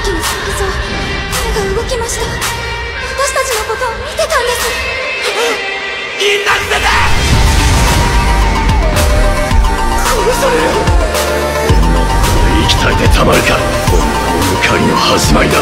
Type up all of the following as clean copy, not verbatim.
時の想像、手が動きました。私たちのことを見てたんです。みんな捨てて。殺される。こんなところで生きたいでたまるか。怒りの始まりだ。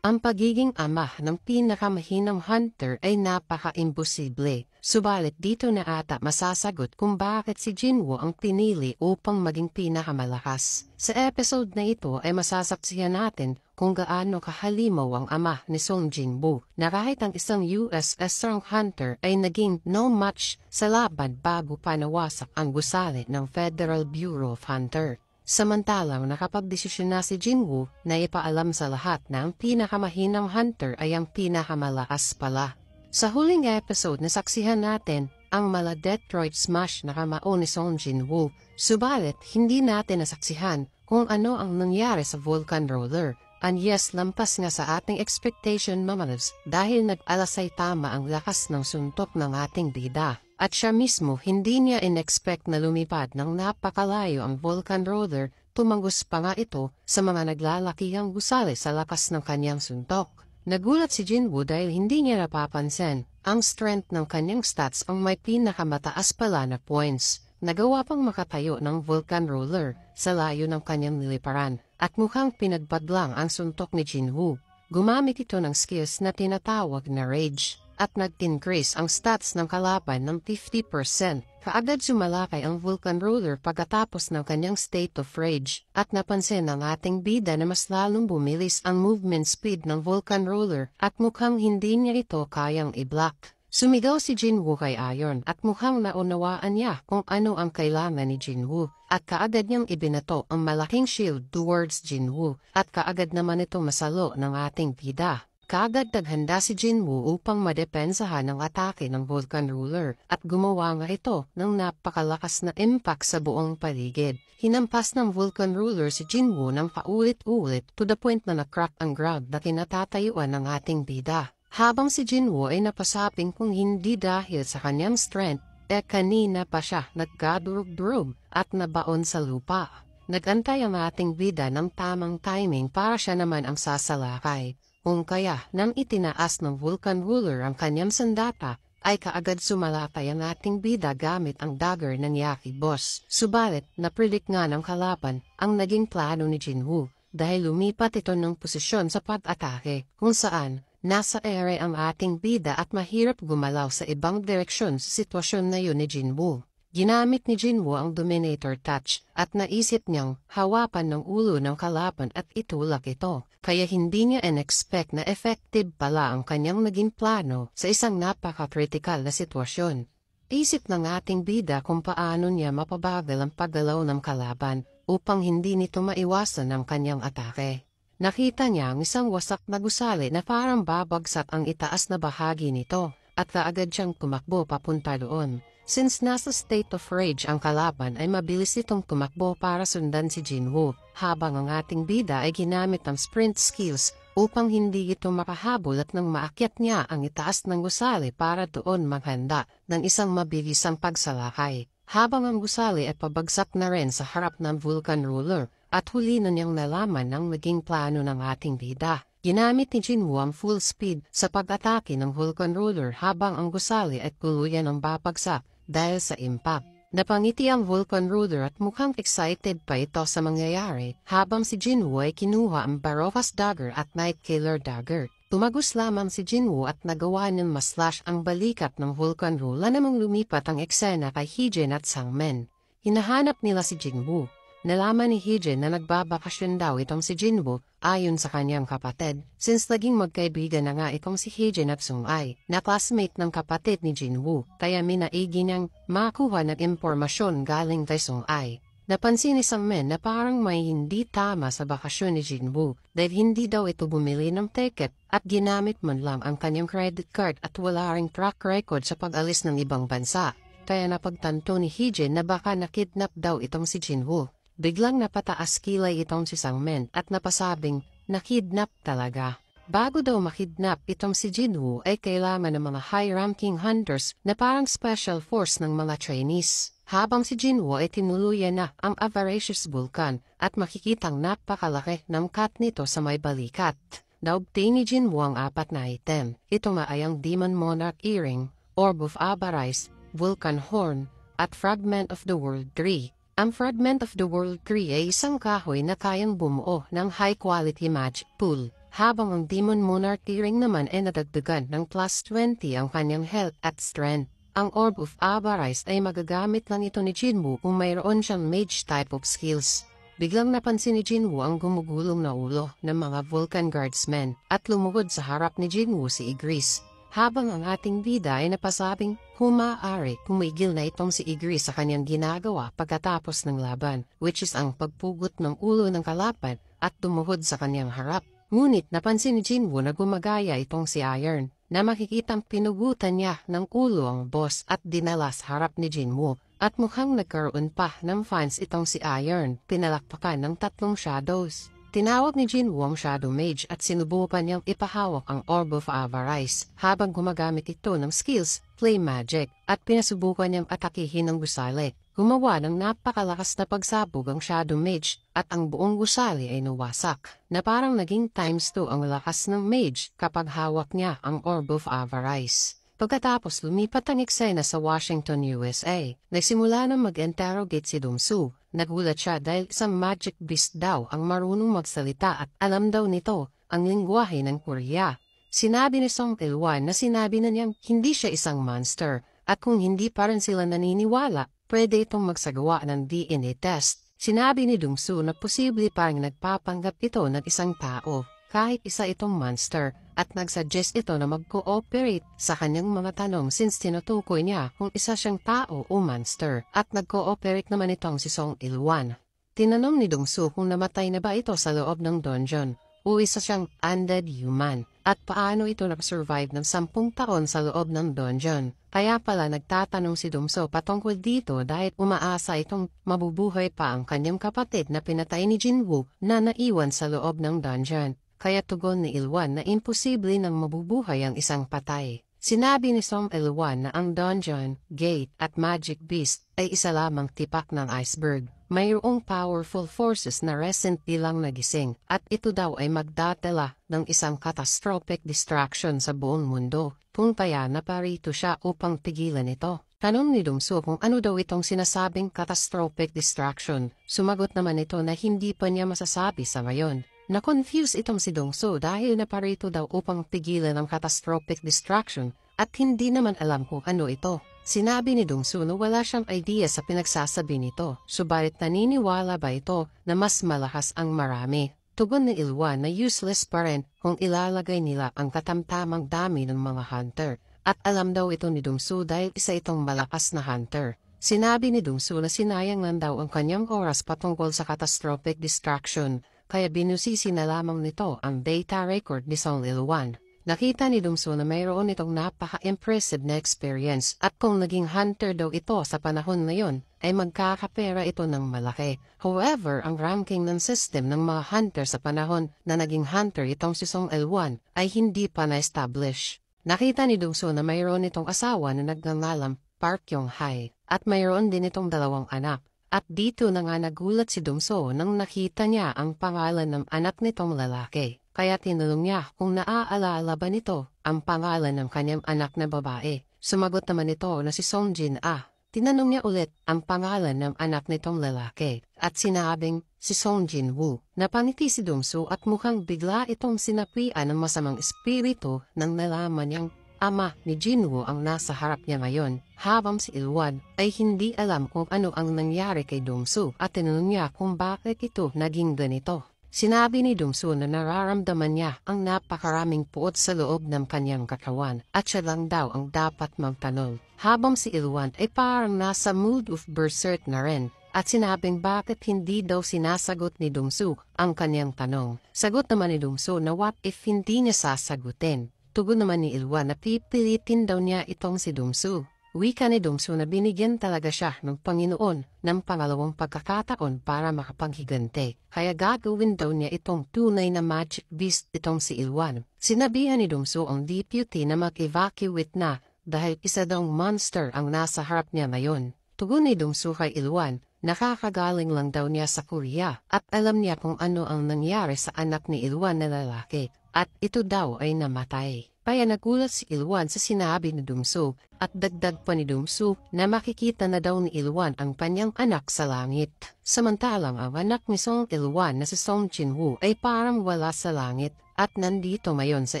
Ang pagiging ama ng pinakamahinang hunter ay napaka-imposible, subalit dito na ata masasagot kung bakit si Jinwoo ang pinili upang maging pinakamalakas. Sa episode na ito ay masasaksihan natin kung gaano kahalimaw ang ama ni Song Jinwoo, na kahit ang isang USS strong hunter ay naging no match sa laban bago pa nawasak ang gusali ng Federal Bureau of Hunter. Samantalang nakapagdesisyon na si Jinwoo na ipaalam sa lahat na ang pinakamahinang hunter ay ang pinakamalakas pala. Sa huling episode nasaksihan natin ang mala Detroit Smash na kamao ni Song Jinwoo, subalit hindi natin nasaksihan kung ano ang nangyari sa Vulcan Roller. And yes, lampas nga sa ating expectation mamalabs dahil nag-alasay tama ang lakas ng suntok ng ating bida. At siya mismo hindi niya in-expect na lumipad ng napakalayo ang Vulcan Roller, tumagos pa nga ito sa mga naglalakihang gusali sa lakas ng kanyang suntok. Nagulat si Jinwoo dahil hindi niya napapansin ang strength ng kanyang stats ang may pinakamataas pala na points. Nagawa pang makatayo ng Vulcan Roller sa layo ng kanyang niliparan at mukhang pinagpadlang ang suntok ni Jinwoo. Gumamit ito ng skills na tinatawag na Rage at nag-increase ang stats ng kalaban ng 50%. Kaagad sumalakay ang Vulcan Roller pagkatapos ng kanyang state of rage at napansin ng ating bida na mas lalong bumilis ang movement speed ng Vulcan Roller at mukhang hindi niya ito kayang i-block. Sumigaw si Jinwoo kay Ayon at mukhang naunawaan niya kung ano ang kailangan ni Jinwoo at kaagad niyang ibinato ang malaking shield towards Jinwoo at kaagad naman ito masalo ng ating bida. Kaagad naghanda si Jinwoo upang madepensahan ang atake ng Vulcan Ruler at gumawa nga ito ng napakalakas na impact sa buong paligid. Hinampas ng Vulcan Ruler si Jinwoo ng paulit-ulit to the point na na-crack ang ground na kinatatayuan ng ating bida. Habang si Jinwoo ay napasaping kung hindi dahil sa kanyang strength, kanina pa siya nagkadurog-durog at nabaon sa lupa. Nagantay ang ating bida ng tamang timing para siya naman ang sasalakay. Kung kaya nang itinaas ng Vulcan Ruler ang kanyang sandata, ay kaagad sumalakay ang ating bida gamit ang dagger ng Yaki Boss. Subalit, napredict nga ng kalaban ang naging plano ni Jinwoo dahil lumipat ito ng posisyon sa pag-atake kung saan nasa ere ang ating bida at mahirap gumalaw sa ibang direksyon sa sitwasyon na yun ni Jinwoo. Ginamit ni Jinwoo ang Dominator Touch at naisip niyang hawakan ng ulo ng kalaban at itulak ito, kaya hindi niya in-expect na effective pala ang kanyang naging plano sa isang napaka-critical na sitwasyon. Isip ng ating bida kung paano niya mapabagal ang paggalaw ng kalaban upang hindi nito maiwasan ang kanyang atake. Nakita niya ang isang wasak na gusali na parang babagsak ang itaas na bahagi nito at kaagad siyang tumakbo papunta doon. Since nasa state of rage ang kalaban ay mabilis itong tumakbo para sundan si Jinwoo, habang ang ating bida ay ginamit ang sprint skills upang hindi ito makahabol at nang maakyat niya ang itaas ng gusali para doon maghanda ng isang mabilisang pagsalakay. Habang ang gusali ay pabagsak na rin sa harap ng Vulcan Ruler at huli na niyang nalaman ang naging plano ng ating bida. Ginamit ni Jinwoo ang full speed sa pag-atake ng Vulcan Ruler habang ang gusali ay tuluyan ang babagsak dahil sa impact. Napangiti ang Vulcan Ruler at mukhang excited pa ito sa mangyayari habang si Jinwoo ay kinuha ang Barocas Dagger at Night Killer Dagger. Tumagos lamang si Jinwoo at nagawa niyang maslash ang balikat ng Vulcan Ruler namang lumipat ang eksena kay Heejin at Sangmin. Hinahanap nila si Jinwoo. Nalaman ni Heejin na nagbabakasyon daw itong si Jinwoo ayon sa kanyang kapatid, since naging magkaibigan na nga itong si Heejin at Sung-ai, na classmate ng kapatid ni Jinwoo, kaya minaigi niyang makuha ng impormasyon galing kay Sung-ai. Napansin ni Sangmin na parang may hindi tama sa bakasyon ni Jinwoo dahil hindi daw ito bumili ng ticket at ginamit man lang ang kanyang credit card at wala ring track record sa pag-alis ng ibang bansa. Kaya napagtanto ni Heejin na baka nakidnap daw itong si Jinwoo. Biglang napataas kilay itong si Sangmin at napasabing nakidnap talaga. Bago daw makidnap itong si Jinwoo ay kailangan ng mga high-ranking hunters na parang special force ng mga trainees. Habang si Jinwoo ay tinuluyan na ang avaricious vulkan at makikitang napakalaki ng cut nito sa may balikat. Naobtain ni Jinwoo ang 4 na item. Ito nga ay ang Demon Monarch Earring, Orb of Avarice, Vulcan Horn, at Fragment of the World Tree. Ang Fragment of the World Tree ay isang kahoy na kayang bumuo ng high-quality magic pool. Habang ang Demon Monarch Earring naman ay nadagdagan ng plus 20 ang kanyang health at strength. Ang Orb of Avarice ay magagamit lang ito ni Jinwoo kung mayroon siyang mage type of skills. Biglang napansin ni Jinwoo ang gumugulong na ulo ng mga Vulcan Guardsmen at lumugod sa harap ni Jinwoo si Igris. Habang ang ating bida ay napasabing humaari kumigil na itong si Igris sa kanyang ginagawa pagkatapos ng laban, which is ang pagpugot ng ulo ng kalaban at tumuhod sa kanyang harap. Ngunit napansin ni Jinwoo na gumagaya itong si Iron, na makikitang pinugutan niya ng ulo ang boss at dinala sa harap ni Jinwoo. At mukhang nagkaroon pa ng fans itong si Iron, pinalakpakan ng 3 shadows. Tinawag ni Jinwoo ang Shadow Mage at sinubukan niyang ipahawak ang Orb of Avarice habang gumagamit ito ng skills, Flame Magic, at pinasubukan niyang atakihin ang gusali. Gumawa ng napakalakas na pagsabog ang Shadow Mage at ang buong gusali ay nawasak, na parang naging ×2 ang lakas ng Mage kapag hawak niya ang Orb of Avarice. Pagkatapos lumipat ang eksena sa Washington, USA, nagsimula na mag-interrogate si Dong-soo. Nagulat siya dahil isang magic beast daw ang marunong magsalita at alam daw nito ang lingwahe ng Korea. Sinabi ni Song Il-wan na sinabi na niyang hindi siya isang monster at kung hindi pa rin sila naniniwala, pwede itong magsagawa ng DNA test. Sinabi ni Dong-soo na posible parang nagpapanggap ito ng isang tao kahit isa itong monster at nagsuggest ito na mag-cooperate sa kanyang mga tanong since tinutukoy niya kung isa siyang tao o monster at nag-cooperate naman itong si Song Il-wan. Tinanong ni Dong-soo kung namatay na ba ito sa loob ng dungeon o isa siyang undead human at paano ito nag-survive ng 10 taon sa loob ng dungeon. Kaya pala nagtatanong si Dong-soo patungkol dito dahil umaasa itong mabubuhay pa ang kanyang kapatid na pinatay ni Jinwoo na naiwan sa loob ng dungeon. Kaya tugon ni Il-wan na imposible nang mabubuhay ang isang patay. Sinabi ni Song Il-wan na ang dungeon, gate at magic beast ay isa lamang tipak ng iceberg. Mayroong powerful forces na recently lang nagising at ito daw ay magdadala ng isang catastrophic distraction sa buong mundo. Kung kaya naparito siya upang tigilan ito. Tanong ni Dong-soo kung ano daw itong sinasabing catastrophic distraction. Sumagot naman ito na hindi pa niya masasabi sa ngayon. Na-confuse itong si Dong-soo dahil naparito daw upang tigilan ang catastrophic distraction at hindi naman alam kung ano ito. Sinabi ni Dong-soo na wala siyang idea sa pinagsasabi nito, subalit naniniwala ba ito na mas malakas ang marami? Tugon ni Il-wan na useless pa rin kung ilalagay nila ang katamtamang dami ng mga hunter. At alam daw ito ni Dong-soo dahil isa itong malakas na hunter. Sinabi ni Dong-soo na sinayang lang daw ang kanyang oras patungkol sa catastrophic distraction. Kaya binusisi na lamang nito ang data record ni Song Il-wan. Nakita ni Dong-soo na mayroon itong napaka-impressive na experience at kung naging hunter daw ito sa panahon ngayon, ay magkakapera ito ng malaki. However, ang ranking ng system ng mga hunter sa panahon na naging hunter itong si Song Il-wan ay hindi pa na-establish. Nakita ni Dong-soo na mayroon itong asawa na nagngangalang Park Yong-hae at mayroon din itong 2 anak. At dito na nga nagulat si Dong-soo nang nakita niya ang pangalan ng anak nitong lalaki. Kaya tinanong niya kung naaalala ba nito ang pangalan ng kanyang anak na babae. Sumagot naman ito na si Song Jin-ah. Tinanong niya ulit ang pangalan ng anak nitong lalaki. At sinabing si Song Jin-woo. Napangiti si Dong-soo at mukhang bigla itong sinapian ng masamang espiritu nang nalaman niyang ama ni Jinwoo ang nasa harap niya ngayon, habang si Il-wan ay hindi alam kung ano ang nangyari kay Dong-soo at tinanong niya kung bakit ito naging ganito. Sinabi ni Dong-soo na nararamdaman niya ang napakaraming puot sa loob ng kanyang katawan at siya lang daw ang dapat magtanong. Habang si Il-wan ay parang nasa mood of berserk na rin at sinabing bakit hindi daw sinasagot ni Dong-soo ang kanyang tanong. Sagot naman ni Dong-soo na what if hindi niya sasagutin. Tugon naman ni Il-wan na pipilitin daw niya itong si Dong-soo. Wika ni Dumsu na binigyan talaga siya ng Panginoon ng pangalawang pagkakataon para makapanghigante. Kaya gagawin daw niya itong tunay na magic beast itong si Ilwan. Sinabihan ni Dumsu ang deputy na mag-evacuate na dahil isa daw monster ang nasa harap niya ngayon. Tugon ni Dumsu kay Ilwan, nakakagaling lang daw niya sa Korea at alam niya kung ano ang nangyari sa anak ni Ilwan na lalaki at ito daw ay namatay. Kaya nagulat si Ilwan sa sinabi ni Dumsu at dagdag pa ni Dumsu na makikita na daw ni Ilwan ang kanyang anak sa langit. Samantalang ang anak ni Song Ilwan na si Song Jinwoo ay parang wala sa langit at nandito ngayon sa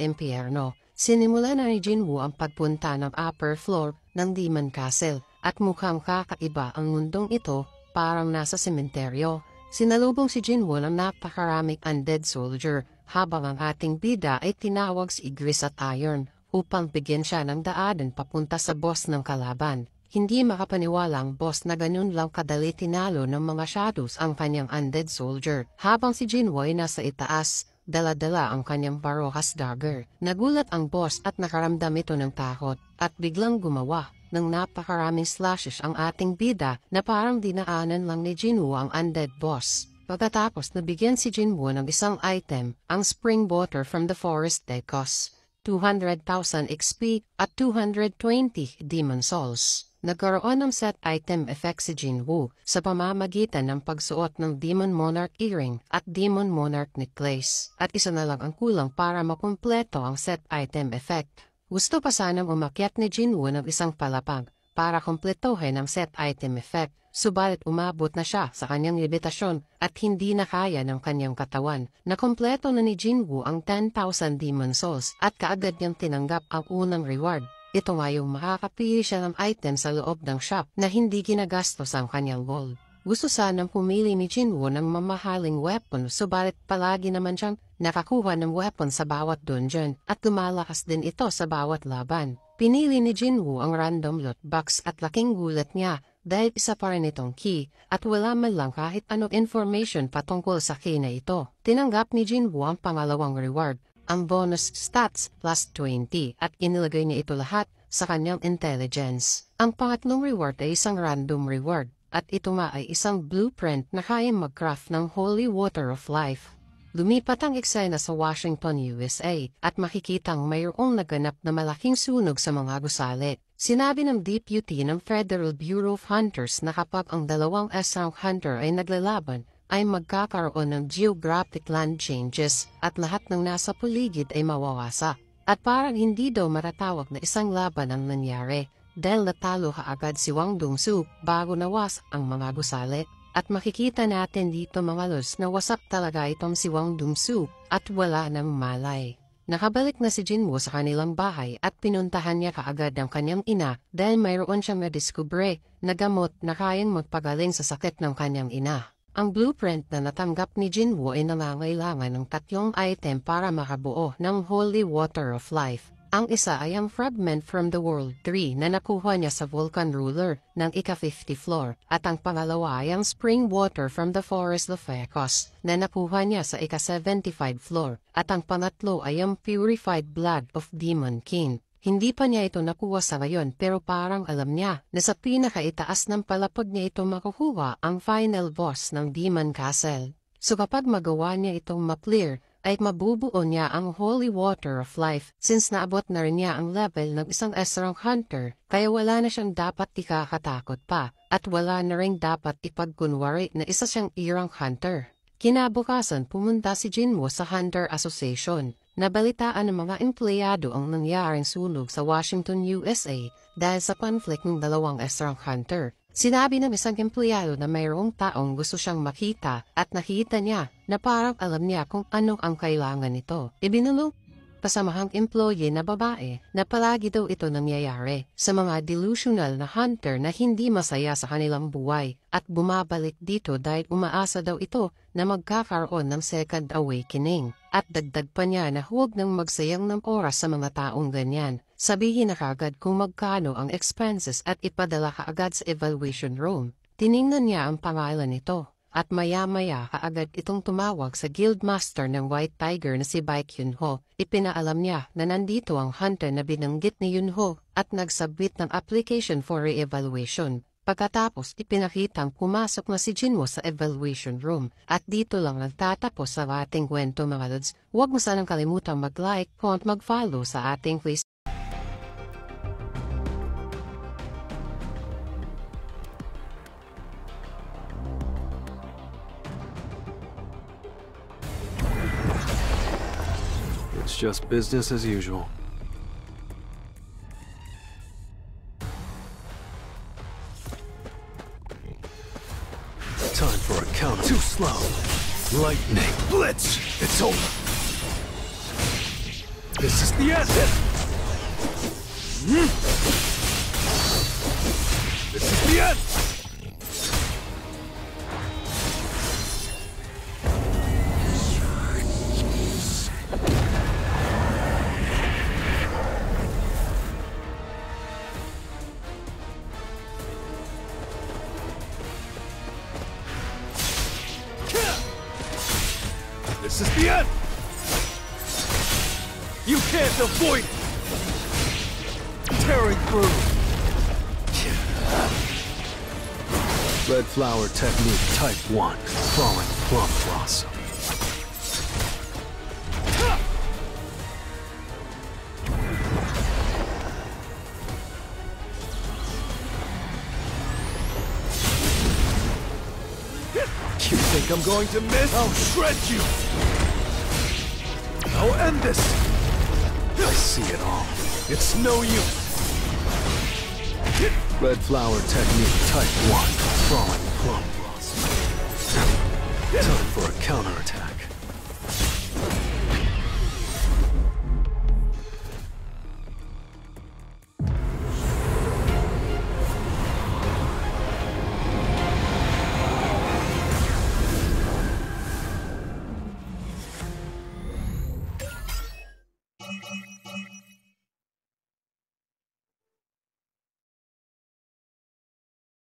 impyerno. Sinimula na ni Jinwoo ang pagpunta ng upper floor ng Demon Castle at mukhang kakaiba ang mundong ito, parang nasa sementeryo. Sinalubong si Jinwoo ng napakaraming undead soldier habang ang ating bida ay tinawag si Igris at Iron upang bigyan siya ng daanan papunta sa boss ng kalaban. Hindi makapaniwala ang boss na ganun lang kadali tinalo ng mga shadows ang kanyang undead soldier. Habang si Jinwoo ay nasa itaas, dala-dala ang kanyang Barokas dagger. Nagulat ang boss at nakaramdam ito ng takot at biglang gumawa ng napakaraming slashes ang ating bida na parang dinaanan lang ni Jinwoo ang undead boss. Pagkatapos nabigyan si Jinwoo ng isang item, ang Spring Water from the Forest Decos, 200,000 XP at 220 Demon Souls. Nagkaroon ng set item effect si Jinwoo sa pamamagitan ng pagsuot ng Demon Monarch Earring at Demon Monarch Necklace. At isa na lang ang kulang para makumpleto ang set item effect. Gusto pa sanang umakyat ni Jinwoo ng isang palapag para kumpletuhin ang set item effect. Subalit umabot na siya sa kanyang levitasyon at hindi na kaya ng kanyang katawan. Nakumpleto na ni Jinwoo ang 10,000 Demon Souls at kaagad niyang tinanggap ang unang reward. Ito nga yung makakapili siya ng item sa loob ng shop na hindi ginagastos ang kanyang gold. Gusto sanang pumili ni Jinwoo ng mamahaling weapon subalit palagi naman siyang nakakuha ng weapon sa bawat dungeon at lumalakas din ito sa bawat laban. Pinili ni Jinwoo ang random loot box at laking gulat niya dahil isa pa rin itong key at wala man lang kahit anong information patungkol sa key na ito. Tinanggap ni Jinwoo ang pangalawang reward, ang bonus stats plus 20 at inilagay niya ito lahat sa kanyang intelligence. Ang pangatlong reward ay isang random reward at ito nga ay isang blueprint na kayang mag-craft ng Holy Water of Life. Lumipat ang eksena sa Washington, USA at makikitang mayroong naganap na malaking sunog sa mga gusali. Sinabi ng deputy ng Federal Bureau of Hunters na kapag ang dalawang Esrang hunter ay naglalaban, ay magkakaroon ng geographic land changes at lahat ng nasa paligid ay mawawasa. At parang hindi daw matatawag na isang laban ang nangyari dahil natalo kaagad si Wang Dongsu bago nawas ang mga gusali. At makikita natin dito mga los na wasak talaga itong si Wang Dongsu at wala ng malay. Nakabalik na si Jinwoo sa kanilang bahay at pinuntahan niya kaagad ang kanyang ina dahil mayroon siyang nadiskubre na gamot na kayang magpagaling sa sakit ng kanyang ina. Ang blueprint na natanggap ni Jinwoo ay nangangailangan ng 3 item para makabuo ng Holy Water of Life. Ang isa ay ang Fragment from the World 3 na nakuha niya sa Vulcan Ruler ng ika-50 floor at ang pangalawa ay ang Spring Water from the Forest of Decos na nakuha niya sa ika-75 floor at ang pangatlo ay ang Purified Blood of Demon King. Hindi pa niya ito nakuha sa ngayon pero parang alam niya na sa pinakaitaas ng palapag niya ito makukuha ang final boss ng Demon Castle. So kapag magawa niya itong ma-clear, ay mabubuo niya ang Holy Water of Life since naabot na rin niya ang level ng isang Esrang hunter kaya wala na siyang dapat ikakatakot pa at wala na rin dapat ipagkunwari na isa siyang Irang hunter. Kinabukasan pumunta si Jinwoo sa Hunter Association. Nabalitaan ng mga empleyado ang nangyaring sunog sa Washington, USA dahil sa conflict ng dalawang Esrang hunter. Sinabi ng isang empleyado na mayroong taong gusto siyang makita at nakita niya na parang alam niya kung ano ang kailangan nito. Ibinulong kasamahang employee na babae na palagi daw ito nangyayari sa mga delusional na hunter na hindi masaya sa kanilang buhay at bumabalik dito dahil umaasa daw ito na magkakaroon ng second awakening. At dagdag pa niya na huwag nang magsayang ng oras sa mga taong ganyan. Sabihin na kaagad kung magkano ang expenses at ipadala kaagad sa evaluation room. Tiningnan niya ang pangalan nito at maya-maya kaagad itong tumawag sa Guildmaster ng White Tiger na si Baek Yunho. Ipinaalam niya na nandito ang hunter na binanggit ni Yunho at nagsubmit ng application for re-evaluation. Pagkatapos ipinakitang pumasok na si Jinwoo sa evaluation room. At dito lang nagtatapos sa ating kwento mga lods. Huwag mo sanang kalimutang mag-like, comment, mag-follow sa ating Facebook. It's just business as usual. Time for a count. Too slow. Lightning. Blitz. It's over. This is the end. This is the end. This is the end! You can't avoid it! Tearing through! Red Flower Technique Type 1. Falling Plum Blossom. You think I'm going to miss? I'll shred you! I'll end this! I see it all. It's no use! Red Flower Technique Type 1. Falling Plum Blossom. Time for a counterattack.